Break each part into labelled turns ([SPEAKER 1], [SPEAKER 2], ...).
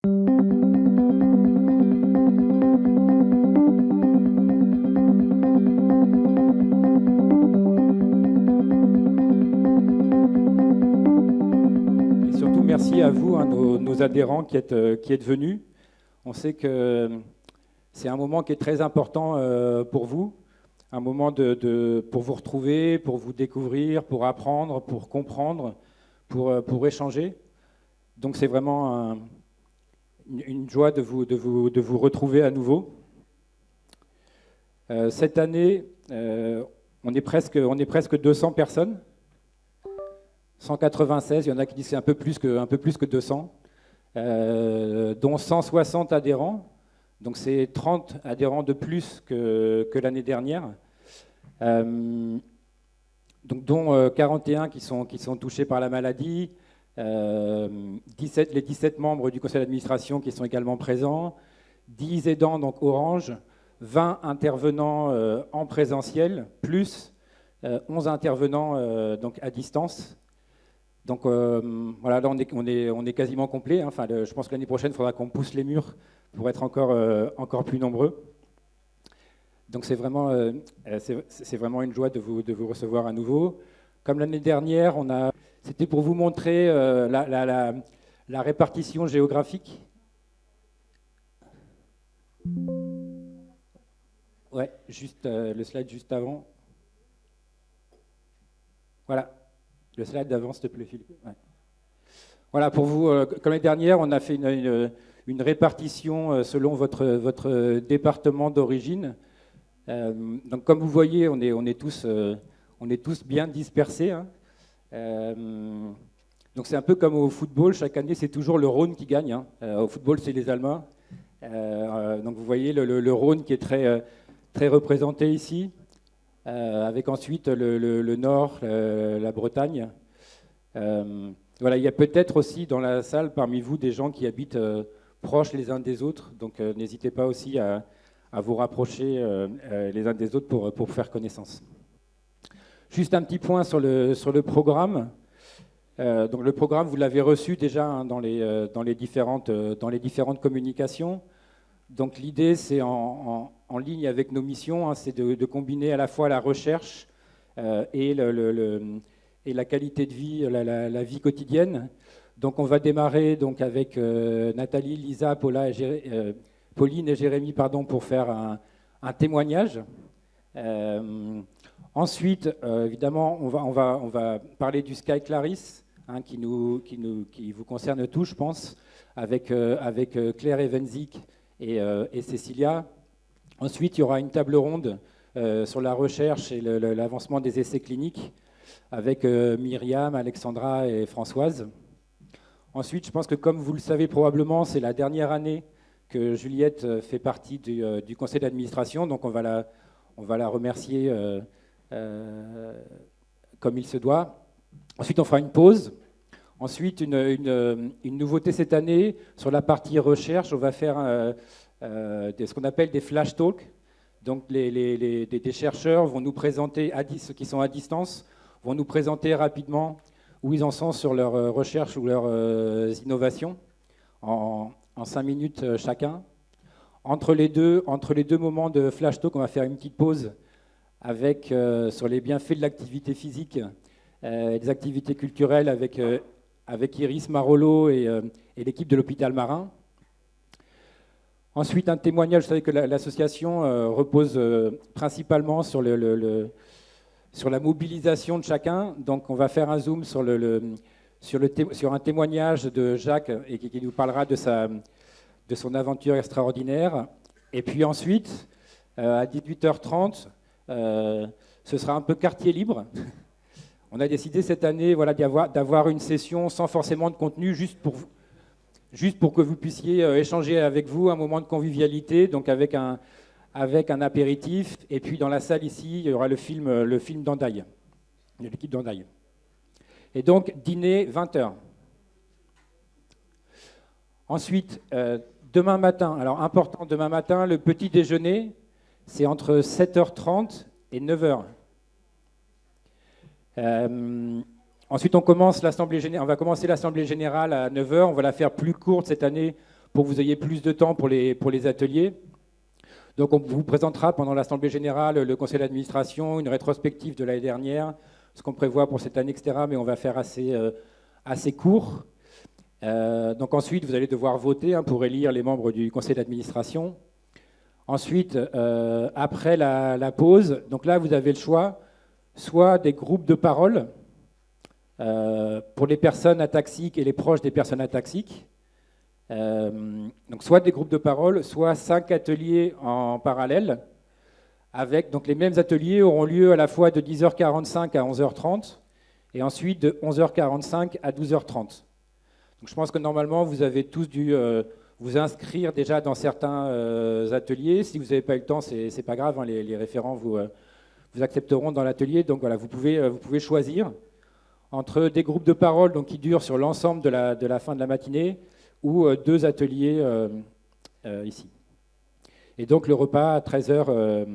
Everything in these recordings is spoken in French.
[SPEAKER 1] Et surtout, merci à vous, hein, nos adhérents qui êtes venus. On sait que c'est un moment qui est très important pour vous, un moment pour vous retrouver, pour vous découvrir, pour apprendre, pour comprendre, pour échanger. Donc c'est vraiment une joie de vous retrouver à nouveau. Cette année, on est presque 200 personnes, 196, il y en a qui disent que c'est un peu plus que 200, dont 160 adhérents. Donc c'est 30 adhérents de plus que l'année dernière, donc dont 41 qui sont touchés par la maladie, les 17 membres du conseil d'administration qui sont également présents, 10 aidants donc Orange, 20 intervenants en présentiel, plus 11 intervenants donc à distance. Donc voilà, là on est quasiment complet, hein. Enfin, je pense que l'année prochaine, il faudra qu'on pousse les murs pour être encore plus nombreux. Donc c'est vraiment une joie de vous recevoir à nouveau. Comme l'année dernière, c'était pour vous montrer la répartition géographique. Ouais, juste le slide juste avant. Voilà, le slide d'avant, s'il te plaît, Philippe. Ouais. Voilà, pour vous, comme l'année dernière, on a fait une répartition selon votre département d'origine. Donc, comme vous voyez, on est tous bien dispersés, hein. Donc, c'est un peu comme au football. Chaque année, c'est toujours le Rhône qui gagne, hein. Au football, c'est les Allemands. Donc, vous voyez le Rhône qui est très représenté ici, avec ensuite le Nord, la Bretagne. Voilà, il y a peut-être aussi dans la salle parmi vous des gens qui habitent proches les uns des autres, donc n'hésitez pas aussi à vous rapprocher les uns des autres pour faire connaissance. Juste un petit point sur le programme. Donc le programme, vous l'avez reçu déjà, hein, dans les différentes communications. Donc l'idée, c'est en ligne avec nos missions, hein, c'est de combiner à la fois la recherche et la qualité de vie, la vie quotidienne. Donc on va démarrer donc avec Nathalie, Lisa, Pauline et Jérémy pour faire un témoignage. Ensuite, évidemment, on va parler du Sky Clarisse, hein, qui vous concerne tous, je pense, avec Claire Evenzik et Cécilia. Ensuite, il y aura une table ronde sur la recherche et l'avancement des essais cliniques avec Myriam, Alexandra et Françoise. Ensuite, je pense que comme vous le savez probablement, c'est la dernière année que Juliette fait partie du conseil d'administration, donc on va la remercier comme il se doit. Ensuite, on fera une pause. Ensuite, une nouveauté cette année, sur la partie recherche, on va faire ce qu'on appelle des flash talks. Donc des chercheurs vont nous présenter, ceux qui sont à distance, vont nous présenter rapidement où ils en sont sur leurs recherches ou leurs innovations, en 5 minutes chacun. Entre les deux moments de flash talk, on va faire une petite pause avec, sur les bienfaits de l'activité physique, des activités culturelles avec Iris Marolo et l'équipe de l'hôpital Marin. Ensuite, un témoignage. Vous savez que l'association repose principalement sur la mobilisation de chacun. Donc, on va faire un zoom sur un témoignage de Jacques et qui nous parlera de son aventure extraordinaire. Et puis ensuite, à 18h30, ce sera un peu quartier libre. On a décidé cette année, voilà, d'avoir une session sans forcément de contenu, juste pour que vous puissiez échanger avec vous, un moment de convivialité, donc avec un apéritif. Et puis dans la salle ici, il y aura le film d'Andaille, de l'équipe d'Andaille. Et donc, dîner 20h. Ensuite, demain matin, alors important, demain matin, le petit déjeuner, c'est entre 7h30 et 9h. Ensuite, on va commencer l'Assemblée générale à 9h. On va la faire plus courte cette année pour que vous ayez plus de temps pour les ateliers. Donc on vous présentera pendant l'Assemblée Générale, le Conseil d'administration, une rétrospective de l'année dernière, ce qu'on prévoit pour cette année, etc. Mais on va faire assez court. Donc ensuite, vous allez devoir voter pour élire les membres du Conseil d'administration. Ensuite, après la pause, donc là, vous avez le choix, soit des groupes de parole pour les personnes ataxiques et les proches des personnes ataxiques. Donc soit des groupes de parole, soit 5 ateliers en parallèle, avec donc les mêmes ateliers auront lieu à la fois de 10h45 à 11h30 et ensuite de 11h45 à 12h30. Donc je pense que normalement vous avez tous dû vous inscrire déjà dans certains ateliers. Si vous n'avez pas eu le temps, c'est pas grave, hein, les référents vous accepteront dans l'atelier. Donc voilà, vous pouvez choisir entre des groupes de parole donc, qui durent sur l'ensemble de la fin de la matinée ou 2 ateliers ici. Et donc le repas à 13h,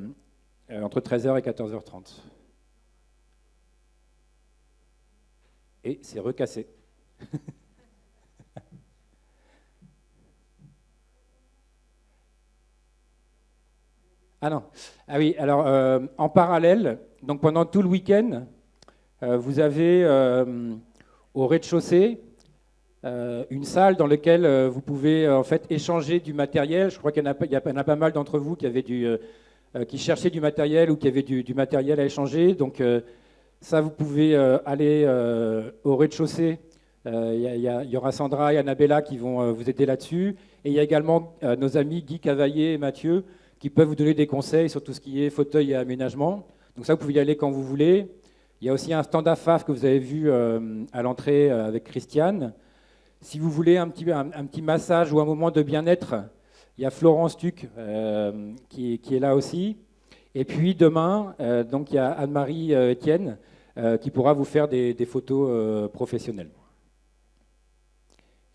[SPEAKER 1] entre 13h et 14h30. Et c'est recassé. Ah non. Ah oui, alors en parallèle, donc pendant tout le week-end, vous avez au rez-de-chaussée une salle dans laquelle vous pouvez en fait échanger du matériel. Je crois qu'il y en a pas mal d'entre vous qui cherchaient du matériel ou qui avaient du matériel à échanger. Donc ça, vous pouvez aller au rez-de-chaussée. Il y aura Sandra et Annabella qui vont vous aider là-dessus. Et il y a également nos amis Guy Cavaillé et Mathieu qui peuvent vous donner des conseils sur tout ce qui est fauteuil et aménagement. Donc ça, vous pouvez y aller quand vous voulez. Il y a aussi un stand à FAF que vous avez vu à l'entrée avec Christiane. Si vous voulez un petit massage ou un moment de bien-être, il y a Florence Tuc qui est là aussi. Et puis demain, donc il y a Anne-Marie Etienne qui pourra vous faire des photos professionnelles.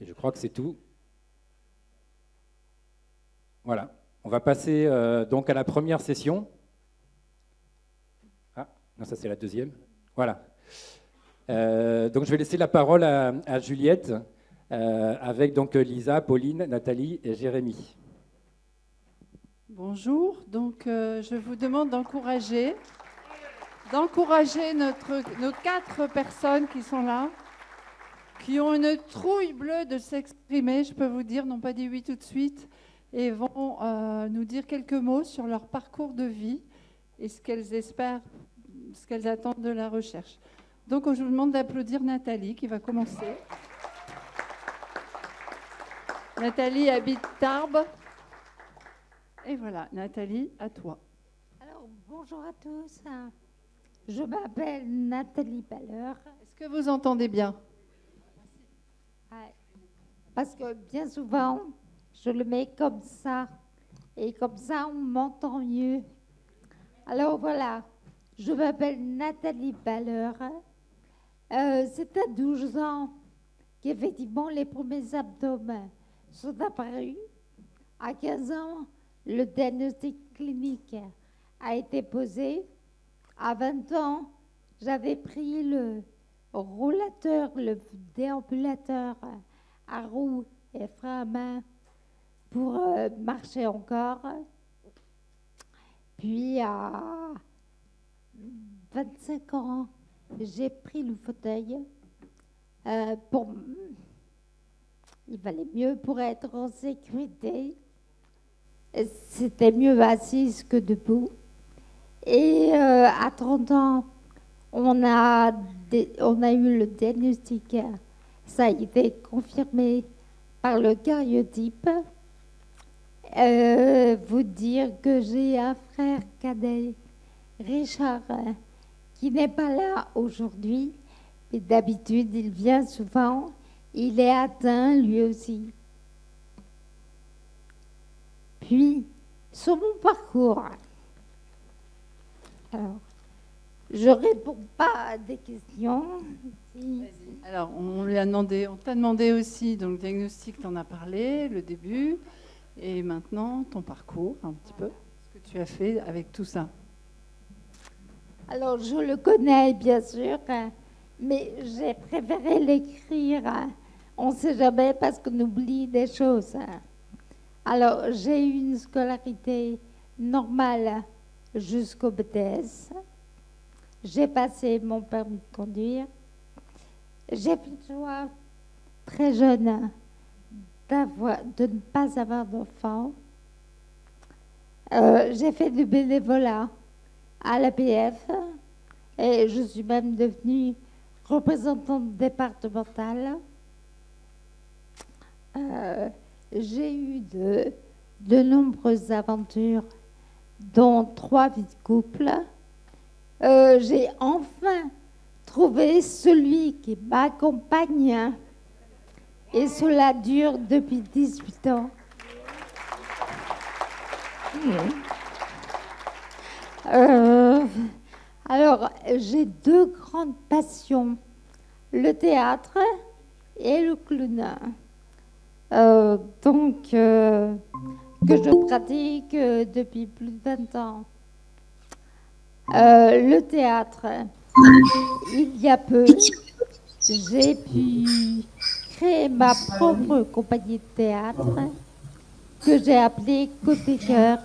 [SPEAKER 1] Et je crois que c'est tout. Voilà. On va passer donc à la première session. Ah, non, ça c'est la deuxième. Voilà. Donc je vais laisser la parole à Juliette, avec donc Lisa, Pauline, Nathalie et Jérémy.
[SPEAKER 2] Bonjour. Donc je vous demande d'encourager nos 4 personnes qui sont là, qui ont une trouille bleue de s'exprimer, je peux vous dire, n'ont pas dit oui tout de suite, et vont nous dire quelques mots sur leur parcours de vie et ce qu'elles espèrent, ce qu'elles attendent de la recherche. Donc, je vous demande d'applaudir Nathalie, qui va commencer. Nathalie habite Tarbes. Et voilà, Nathalie, à toi.
[SPEAKER 3] Alors, bonjour à tous. Je m'appelle Nathalie Baller.
[SPEAKER 2] Est-ce que vous entendez bien?
[SPEAKER 3] Parce que bien souvent, je le mets comme ça. Et comme ça, on m'entend mieux. Alors voilà, je m'appelle Nathalie Baller. C'est à 12 ans qu'effectivement les premiers symptômes sont apparus. À 15 ans, le diagnostic clinique a été posé. À 20 ans, j'avais pris le roulateur, le déambulateur à roues et frein à main pour marcher encore. Puis à 25 ans, j'ai pris le fauteuil. Il valait mieux pour être en sécurité. C'était mieux assise que debout. Et à 30 ans, on a eu le diagnostic. Ça a été confirmé par le cariotype. Vous dire que j'ai un frère cadet, Richard, qui n'est pas là aujourd'hui. Et d'habitude, il vient souvent. Il est atteint, lui aussi. Puis, sur mon parcours, alors, je ne réponds pas à des questions.
[SPEAKER 2] Alors, on t'a demandé aussi, donc le diagnostic, tu en as parlé, le début, et maintenant ton parcours, un petit peu, ce que tu as fait avec tout ça.
[SPEAKER 3] Alors, je le connais, bien sûr, mais j'ai préféré l'écrire. On ne sait jamais parce qu'on oublie des choses. Alors, j'ai eu une scolarité normale jusqu'au BTS. J'ai passé mon permis de conduire. J'ai fait le choix très jeune de ne pas avoir d'enfant. J'ai fait du bénévolat à l'APF et je suis même devenue représentante départementale. J'ai eu de nombreuses aventures, dont 3 vies de couple. J'ai enfin trouvé celui qui m'accompagne et cela dure depuis 18 ans. Alors, j'ai 2 grandes passions, le théâtre et le clown. Que je pratique depuis plus de 20 ans. Le théâtre, il y a peu, j'ai pu créer ma propre compagnie de théâtre que j'ai appelée Côté Cœur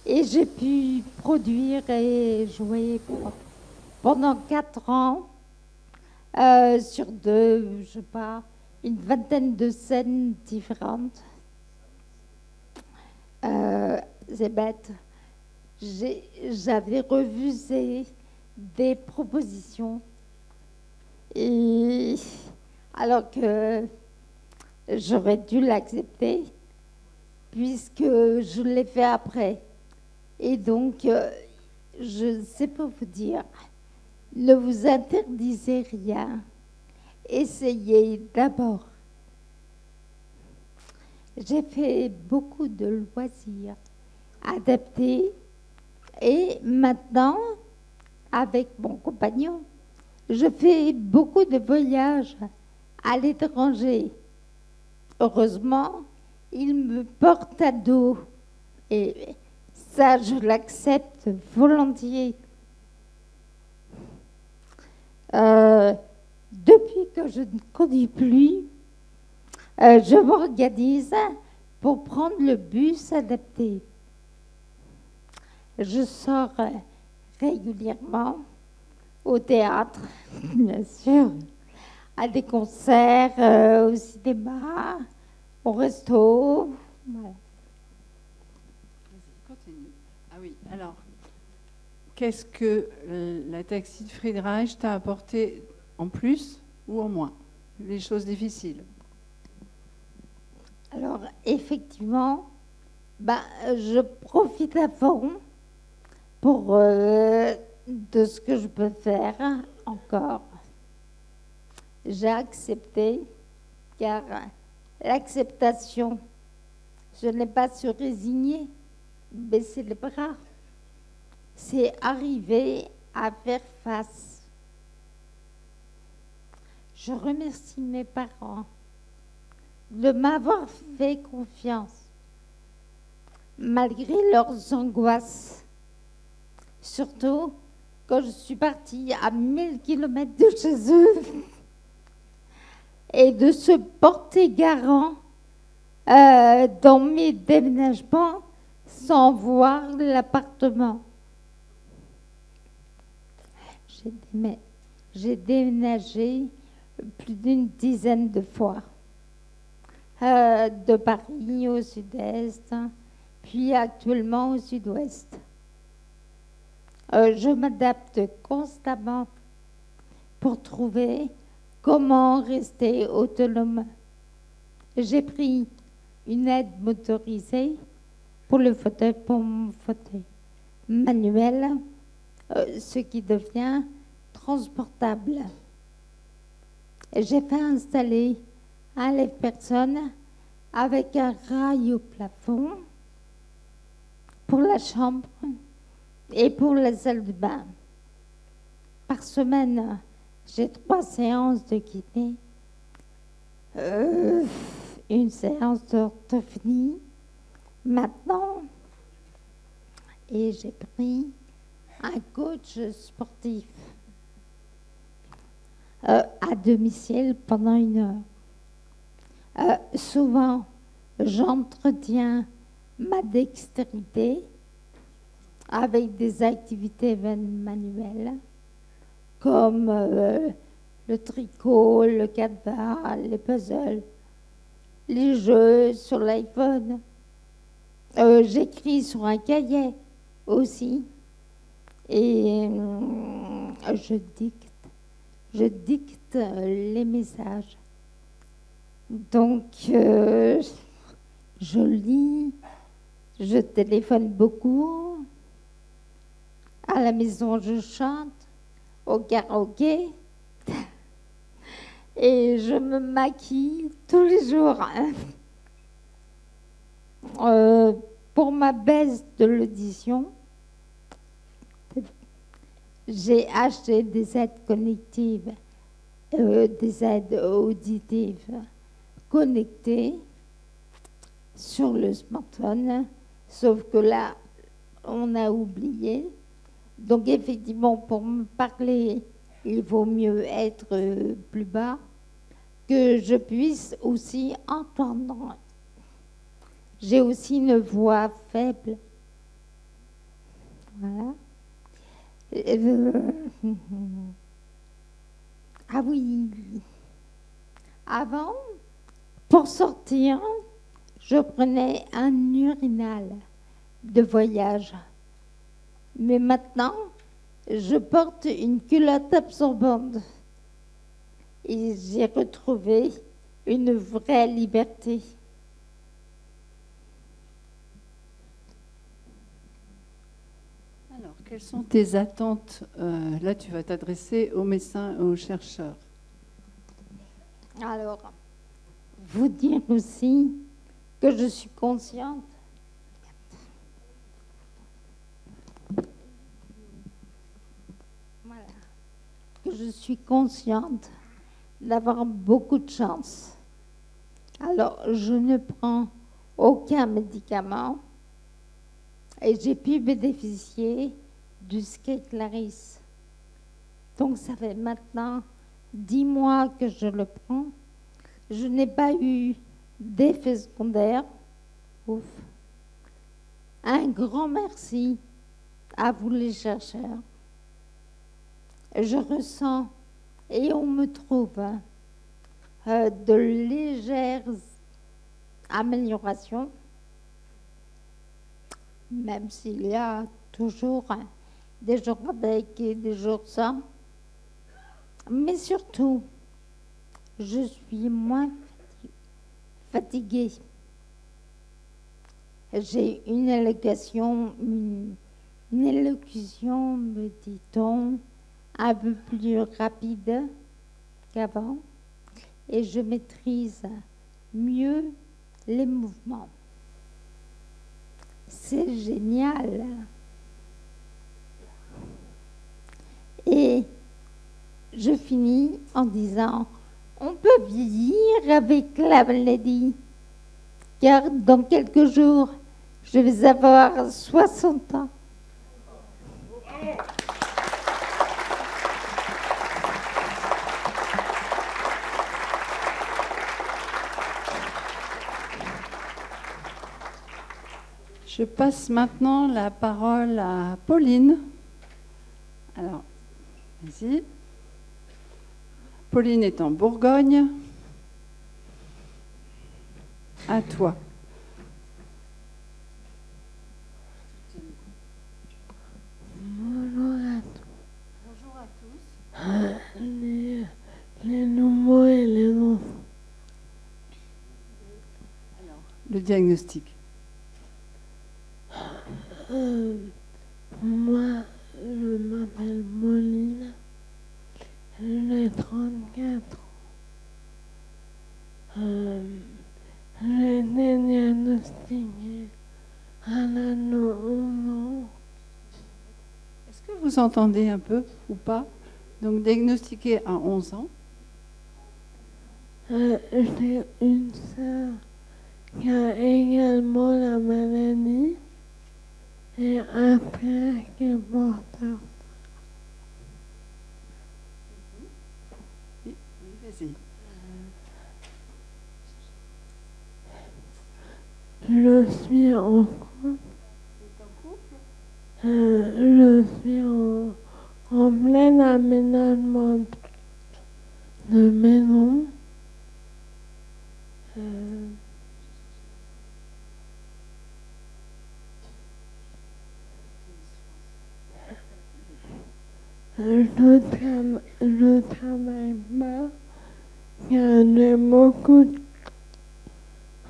[SPEAKER 3] et j'ai pu produire et jouer pendant 4 ans sur une vingtaine de scènes différentes. C'est bête. J'avais refusé des propositions, et alors que j'aurais dû l'accepter, puisque je l'ai fait après. Et donc, je ne sais pas vous dire, ne vous interdisez rien. Essayez d'abord. J'ai fait beaucoup de loisirs adaptés et maintenant, avec mon compagnon, je fais beaucoup de voyages à l'étranger. Heureusement, il me porte à dos et ça, je l'accepte volontiers. Depuis que je ne conduis plus, je m'organise pour prendre le bus adapté. Je sors régulièrement au théâtre, bien sûr, à des concerts, au cinéma, au resto. Voilà.
[SPEAKER 2] Continue. Ah oui, alors, qu'est-ce que la taxi de Friedreich t'a apporté en plus ou en moins? Les choses difficiles.
[SPEAKER 3] Alors, effectivement, je profite à fond de ce que je peux faire encore. J'ai accepté, car l'acceptation, ce n'est pas se résigner, baisser les bras, c'est arriver à faire face. Je remercie mes parents de m'avoir fait confiance, malgré leurs angoisses. Surtout quand je suis partie à 1000 km de chez eux et de se porter garant dans mes déménagements sans voir l'appartement. J'ai déménagé plus d'une dizaine de fois, de Paris au sud-est, puis actuellement au sud-ouest. Je m'adapte constamment pour trouver comment rester autonome. J'ai pris une aide motorisée pour mon fauteuil manuel, ce qui devient transportable. J'ai fait installer un lève-personne avec un rail au plafond pour la chambre et pour la salle de bain. Par semaine, j'ai 3 séances de kiné, une séance d'orthophonie maintenant, et j'ai pris un coach sportif à domicile pendant 1 heure. Souvent, j'entretiens ma dextérité avec des activités manuelles comme le tricot, le canevas, les puzzles, les jeux sur l'iPhone. J'écris sur un cahier aussi et je dicte les messages. Donc, je lis, je téléphone beaucoup. À la maison, je chante au karaoké et je me maquille tous les jours. Pour ma baisse de l'audition, j'ai acheté des aides connectives, des aides auditives connectées sur le smartphone, sauf que là, on a oublié. Donc effectivement, pour me parler, il vaut mieux être plus bas, que je puisse aussi entendre. J'ai aussi une voix faible. Voilà. Ah oui. Avant, pour sortir, je prenais un urinal de voyage. Mais maintenant, je porte une culotte absorbante. Et j'ai retrouvé une vraie liberté.
[SPEAKER 2] Alors, quelles sont tes attentes? Là, tu vas t'adresser aux médecins et aux chercheurs.
[SPEAKER 3] Alors, vous dire aussi que je suis consciente que je suis consciente d'avoir beaucoup de chance. Alors, je ne prends aucun médicament et j'ai pu bénéficier du Skyclarys. Donc, ça fait maintenant 10 mois que je le prends. Je n'ai pas eu d'effet secondaire. Ouf. Un grand merci à vous les chercheurs. Je ressens et on me trouve de légères améliorations, même s'il y a toujours des jours avec et des jours sans. Mais surtout, je suis moins fatiguée. J'ai une élocution, me dit-on, un peu plus rapide qu'avant et je maîtrise mieux les mouvements. C'est génial. Et je finis en disant, on peut vieillir avec la maladie, car dans quelques jours, je vais avoir 60 ans.
[SPEAKER 2] Je passe maintenant la parole à Pauline. Alors, vas-y. Pauline est en Bourgogne. À toi.
[SPEAKER 4] Bonjour à tous. Les nouveaux et les enfants.
[SPEAKER 2] Le diagnostic.
[SPEAKER 4] Moi, je m'appelle Pauline. J'ai 34 ans. J'ai été diagnostiquée à l'âge de 11 ans.
[SPEAKER 2] Est-ce que vous entendez un peu ou pas? Donc, diagnostiqué à 11 ans.
[SPEAKER 4] J'ai une sœur qui a également la maladie et un frère qui est porteur.
[SPEAKER 2] Oui, vas-y.
[SPEAKER 4] Je suis en couple. Je suis en plein aménagement de maison. Je travaille pas car j'ai beaucoup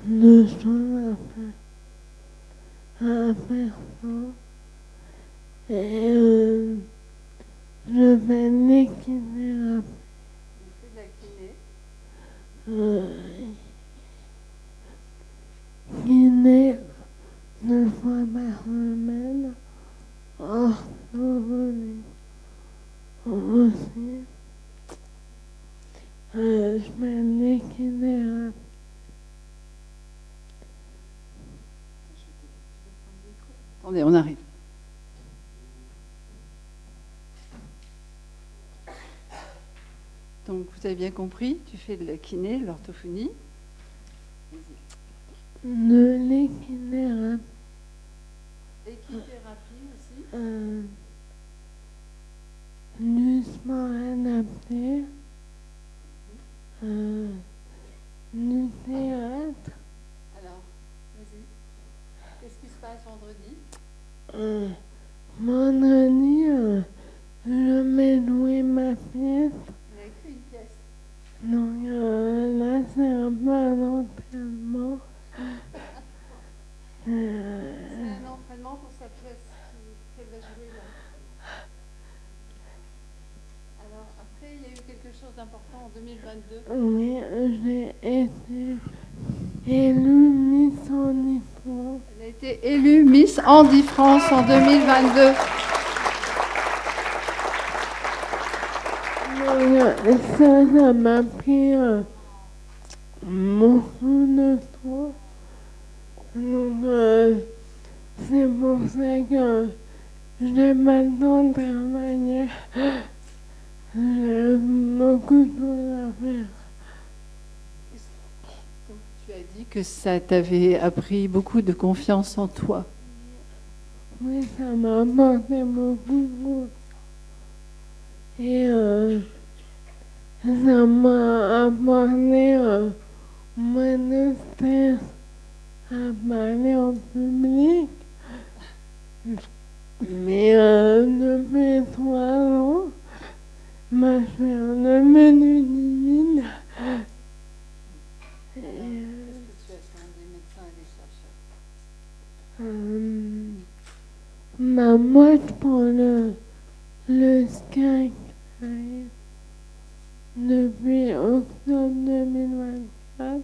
[SPEAKER 4] de choses à faire. Et je fais l'équithérapie. Kiné 2 fois par semaine. Orthophoniste aussi. Je fais l'équithérapie.
[SPEAKER 2] Attendez, on arrive. Donc, vous avez bien compris, tu fais de la kiné, de l'orthophonie.
[SPEAKER 4] De l'équithérapie.
[SPEAKER 2] Équithérapie aussi.
[SPEAKER 4] Du sport adapté. Du théâtre.
[SPEAKER 2] Alors, vas-y. Qu'est-ce qui se passe vendredi?
[SPEAKER 4] Vendredi, je vais jouer ma pièce.
[SPEAKER 2] Il a écrit une pièce.
[SPEAKER 4] Donc là, c'est un peu un entraînement.
[SPEAKER 2] C'est un entraînement pour sa pièce qu'elle va jouer là. Alors, après, il y a eu quelque chose d'important en 2022.
[SPEAKER 4] Oui, j'ai été élue Miss Handifrance.
[SPEAKER 2] Elle a été élue Miss Handifrance en 2022.
[SPEAKER 4] Ça m'a pris beaucoup de temps. Donc, c'est pour ça que j'ai pas le temps de travailler. J'ai beaucoup de choses à faire.
[SPEAKER 2] Donc, tu as dit que ça t'avait appris beaucoup de confiance en toi.
[SPEAKER 4] Oui, ça m'a apporté beaucoup de choses. Et ça m'a apporté moins de stress à parler en public. Mais depuis 3 ans, ma chère ne me divine.
[SPEAKER 2] Qu'est-ce que tu as fait des médecins et des chercheurs?
[SPEAKER 4] Moi, je prends le Sky depuis octobre 2024.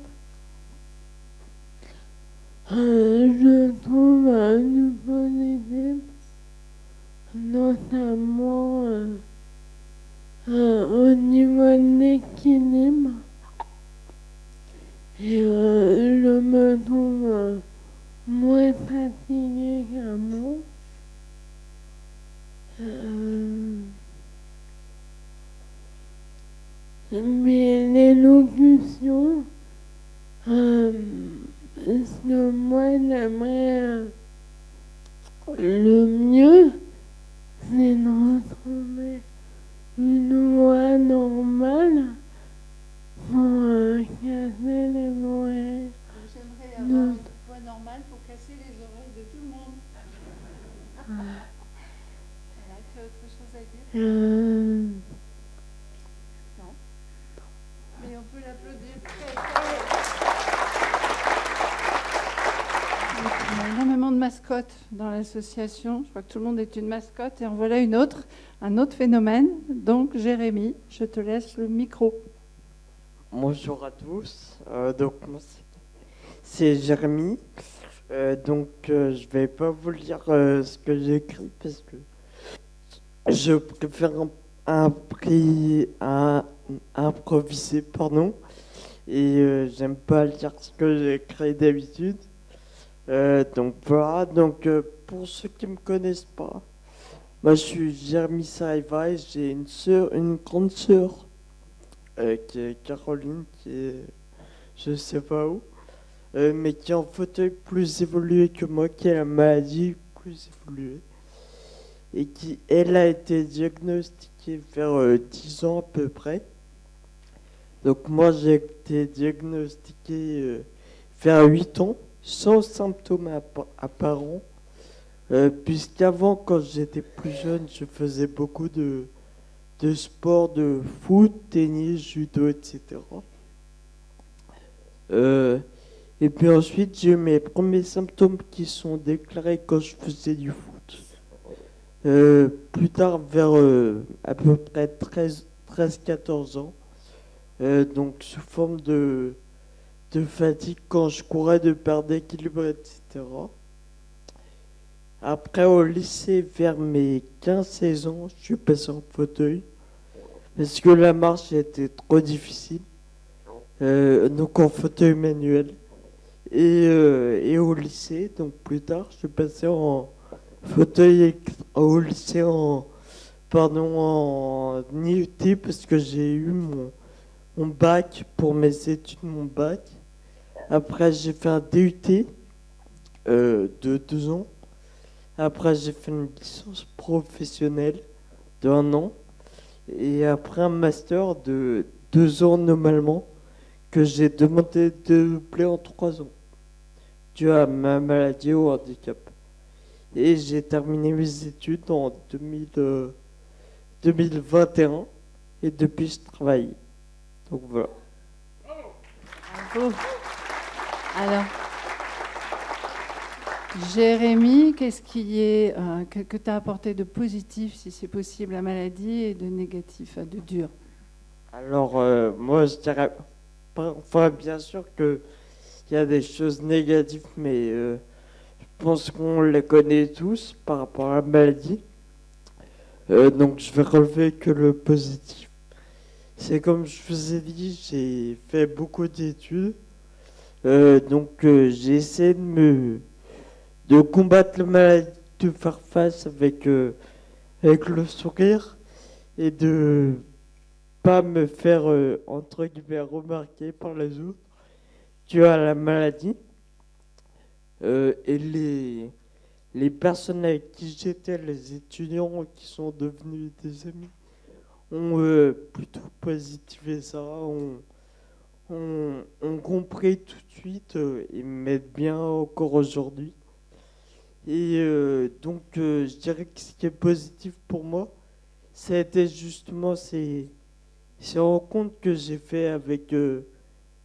[SPEAKER 4] Je trouve du positif, notamment au niveau de l'équilibre. Et je me trouve moins fatiguée qu'avant. Mais l'élocution, ce que moi j'aimerais le mieux, c'est de retrouver une voix normale pour casser les oreilles.
[SPEAKER 2] J'aimerais avoir une voix normale pour casser les oreilles de tout le monde. Voilà, tu as autre chose à dire? Non. Mais on peut l'applaudir très fort. Il y a énormément de mascottes dans l'association. Je crois que tout le monde est une mascotte. Et en voilà une autre, un autre phénomène. Donc, Jérémy, je te laisse le micro.
[SPEAKER 5] Bonjour à tous. Donc, moi, c'est Jérémy. Je vais pas vous lire ce que j'ai écrit parce que je préfère improviser, pardon. Et j'aime pas lire ce que j'ai écrit d'habitude. Donc voilà. Donc pour ceux qui me connaissent pas, moi je suis Jérémy Saraiva et j'ai une grande sœur qui est Caroline, qui est je sais pas où. mais qui est en fauteuil plus évolué que moi, qui a la maladie plus évoluée, et qui, elle, a été diagnostiquée vers 10 ans à peu près. Donc moi, j'ai été diagnostiqué vers 8 ans, sans symptômes apparents, puisqu'avant, quand j'étais plus jeune, je faisais beaucoup de sport, de foot, tennis, judo, etc. Et puis ensuite, j'ai eu mes premiers symptômes qui sont déclarés quand je faisais du foot. Plus tard, vers à peu près 13-14 ans, donc sous forme de fatigue quand je courais, de perte d'équilibre, etc. Après, au lycée, vers mes 15-16 ans, je suis passé en fauteuil parce que la marche était trop difficile, donc en fauteuil manuel. Et au lycée, donc plus tard, je suis passé en fauteuil au lycée en IUT parce que j'ai eu mon bac pour mes études, mon bac. Après, j'ai fait un DUT de 2 ans. Après, j'ai fait une licence professionnelle de 1 an. Et après, un master de 2 ans normalement, que j'ai demandé de doubler en 3 ans, dû à ma maladie ou handicap. Et j'ai terminé mes études en 2021, et depuis, je travaille. Donc voilà.
[SPEAKER 2] Bravo. Alors, Jérémy, qu'est-ce qui est que tu as apporté de positif, si c'est possible, à la maladie, et de négatif, de dur?
[SPEAKER 5] Alors, moi, je dirais, enfin, bien sûr qu'il y a des choses négatives, mais je pense qu'on les connaît tous par rapport à la maladie. Donc, je vais relever que le positif. C'est comme je vous ai dit, j'ai fait beaucoup d'études. Donc, j'ai essayé de combattre la maladie, de faire face avec le sourire et de pas me faire, entre guillemets, remarquer par les autres dû à la maladie. Et les personnes avec qui j'étais, les étudiants qui sont devenus des amis, ont plutôt positivé ça, ont compris tout de suite et m'aident bien encore aujourd'hui. Et donc, je dirais que ce qui est positif pour moi, ça a été justement ces rencontres que j'ai fait avec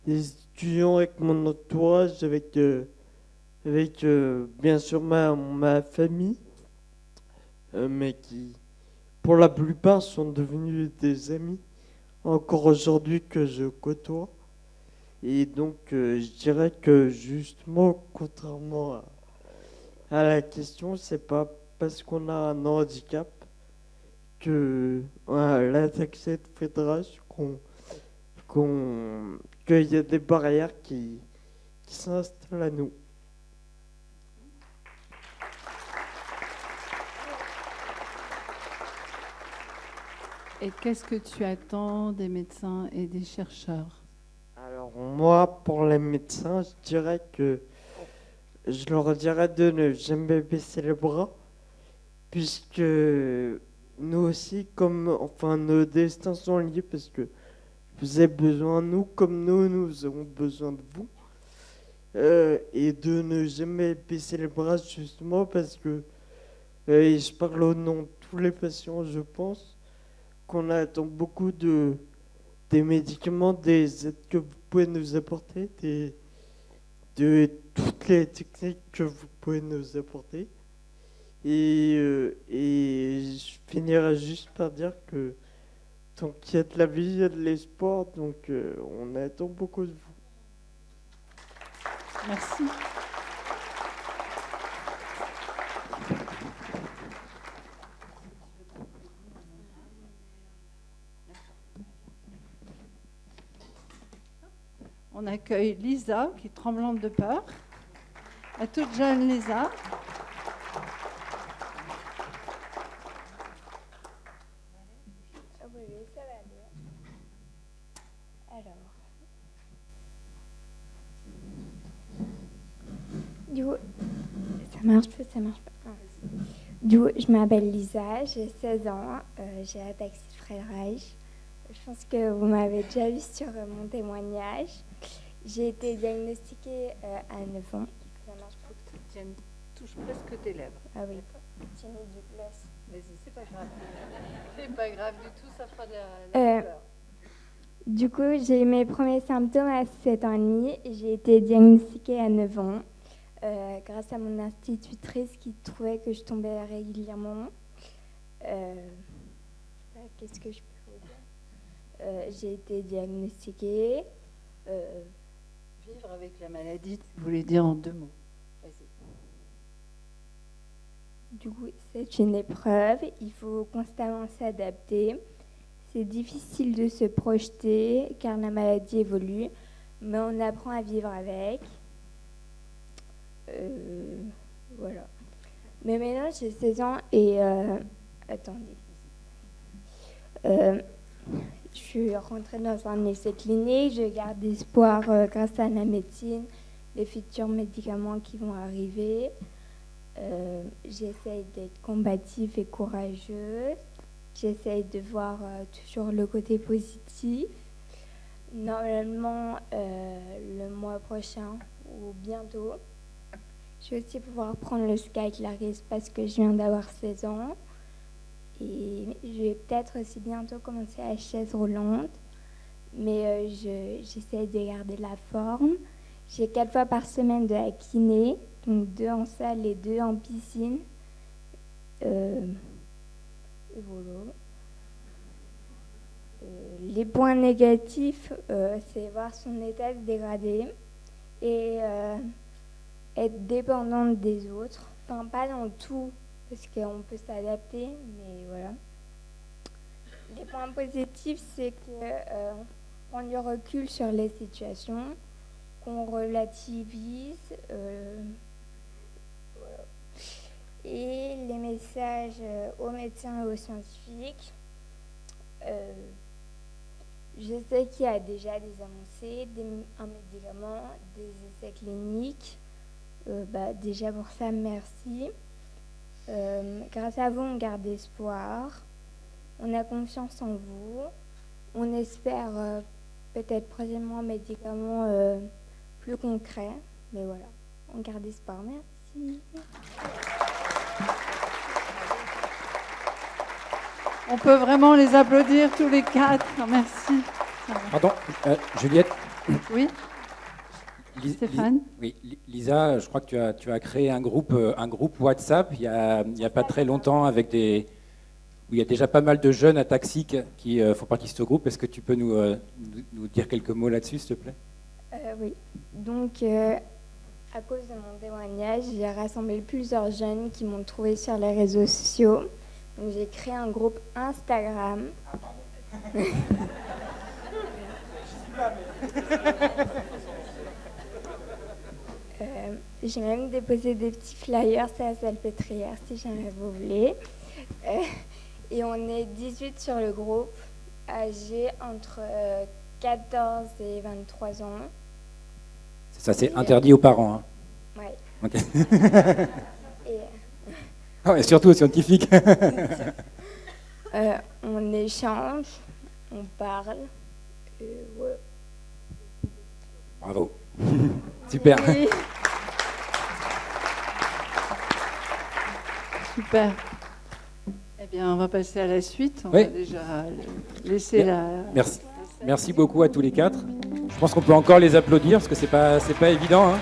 [SPEAKER 5] des étudiants, avec mon entourage, avec bien sûr ma famille, mais qui, pour la plupart, sont devenus des amis, encore aujourd'hui que je côtoie. Et donc, je dirais que justement, contrairement à la question, c'est pas parce qu'on a un handicap que l'ATACSET Fédération qu'il y a des barrières qui s'installent à nous.
[SPEAKER 2] Et qu'est-ce que tu attends des médecins et des chercheurs?
[SPEAKER 5] Alors moi, pour les médecins, je dirais que je leur dirais de ne jamais baisser les bras, puisque nous aussi, enfin nos destins sont liés, parce que vous avez besoin de nous comme nous avons besoin de vous. Et de ne jamais baisser les bras, justement parce que, et je parle au nom de tous les patients, je pense, qu'on attend beaucoup des médicaments, des aides que vous pouvez nous apporter, de toutes les techniques que vous pouvez nous apporter. Et je finirai juste par dire que tant qu'il y a de la vie, il y a de l'espoir, donc on attend beaucoup de vous.
[SPEAKER 2] Merci. On accueille Lisa, qui est tremblante de peur. La toute jeune Lisa.
[SPEAKER 6] Oui, ça va aller. Alors. Du coup, ça marche pas, ça marche pas. Ah. Du coup, je m'appelle Lisa, j'ai 16 ans, j'ai la taxi de Frédéric. Je pense que vous m'avez déjà vu sur mon témoignage. J'ai été diagnostiquée à 9 ans. Ça marche pas.
[SPEAKER 2] Faut que tu touches presque tes lèvres.
[SPEAKER 6] Ah oui, tu mets du gloss.
[SPEAKER 2] Vas-y, c'est pas grave. C'est pas grave du tout, ça fera de la couleur.
[SPEAKER 6] Du coup, j'ai eu mes premiers symptômes à 7 ans et demi. J'ai été diagnostiquée à 9 ans grâce à mon institutrice qui trouvait que je tombais régulièrement. Qu'est-ce que je peux vous dire? J'ai été diagnostiquée.
[SPEAKER 2] Vivre avec la maladie, tu voulais dire en 2 mots. Vas-y.
[SPEAKER 6] Du coup, c'est une épreuve. Il faut constamment s'adapter. C'est difficile de se projeter car la maladie évolue, mais on apprend à vivre avec. Voilà. Mais maintenant, j'ai 16 ans et... attendez. Je suis rentrée dans un essai clinique. Je garde espoir grâce à la médecine, les futurs médicaments qui vont arriver. J'essaye d'être combative et courageuse. J'essaye de voir toujours le côté positif. Normalement, le mois prochain ou bientôt, je vais aussi pouvoir prendre le Sky Clarisse parce que je viens d'avoir 16 ans. Et je vais peut-être aussi bientôt commencer à la chaise roulante. Mais j'essaye de garder la forme. J'ai 4 fois par semaine de la kiné, donc 2 en salle et 2 en piscine. Et voilà. Les points négatifs, c'est voir son état se dégrader et être dépendante des autres. Enfin, pas dans tout, parce qu'on peut s'adapter, mais voilà. Les points positifs, c'est qu'on du recul sur les situations, qu'on relativise. Voilà. Et les messages aux médecins et aux scientifiques. Je sais qu'il y a déjà des avancées, un médicament, des essais cliniques. Déjà pour ça, merci. Grâce à vous, on garde espoir. On a confiance en vous. On espère peut-être prochainement un médicament plus concret. Mais voilà, on garde espoir. Merci.
[SPEAKER 2] On peut vraiment les applaudir tous les 4. Merci.
[SPEAKER 1] Pardon, Juliette.
[SPEAKER 2] Oui, Stéphane.
[SPEAKER 1] Oui, Lisa, je crois que tu as créé un groupe WhatsApp il y a pas très longtemps où il y a déjà pas mal de jeunes à Taxic qui font partie de ce groupe. Est-ce que tu peux nous dire quelques mots là-dessus, s'il te plaît?
[SPEAKER 6] Oui. Donc, à cause de mon témoignage, j'ai rassemblé plusieurs jeunes qui m'ont trouvé sur les réseaux sociaux. Donc, j'ai créé un groupe Instagram. Ah, pardon. J'ai même déposé des petits flyers à la salpêtrière, si jamais vous voulez. Et on est 18 sur le groupe, âgés entre 14 et 23 ans.
[SPEAKER 1] Ça, c'est interdit aux parents. Hein.
[SPEAKER 6] Ouais.
[SPEAKER 1] Okay.
[SPEAKER 6] Et,
[SPEAKER 1] et surtout aux scientifiques.
[SPEAKER 6] on échange, on parle. Ouais.
[SPEAKER 1] Bravo. Super.
[SPEAKER 6] Oui.
[SPEAKER 2] Super. Eh bien, on va passer à la suite. On
[SPEAKER 1] Oui.
[SPEAKER 2] va déjà laisser la...
[SPEAKER 1] Merci beaucoup à tous les 4. Je pense qu'on peut encore les applaudir parce que c'est pas évident. Hein.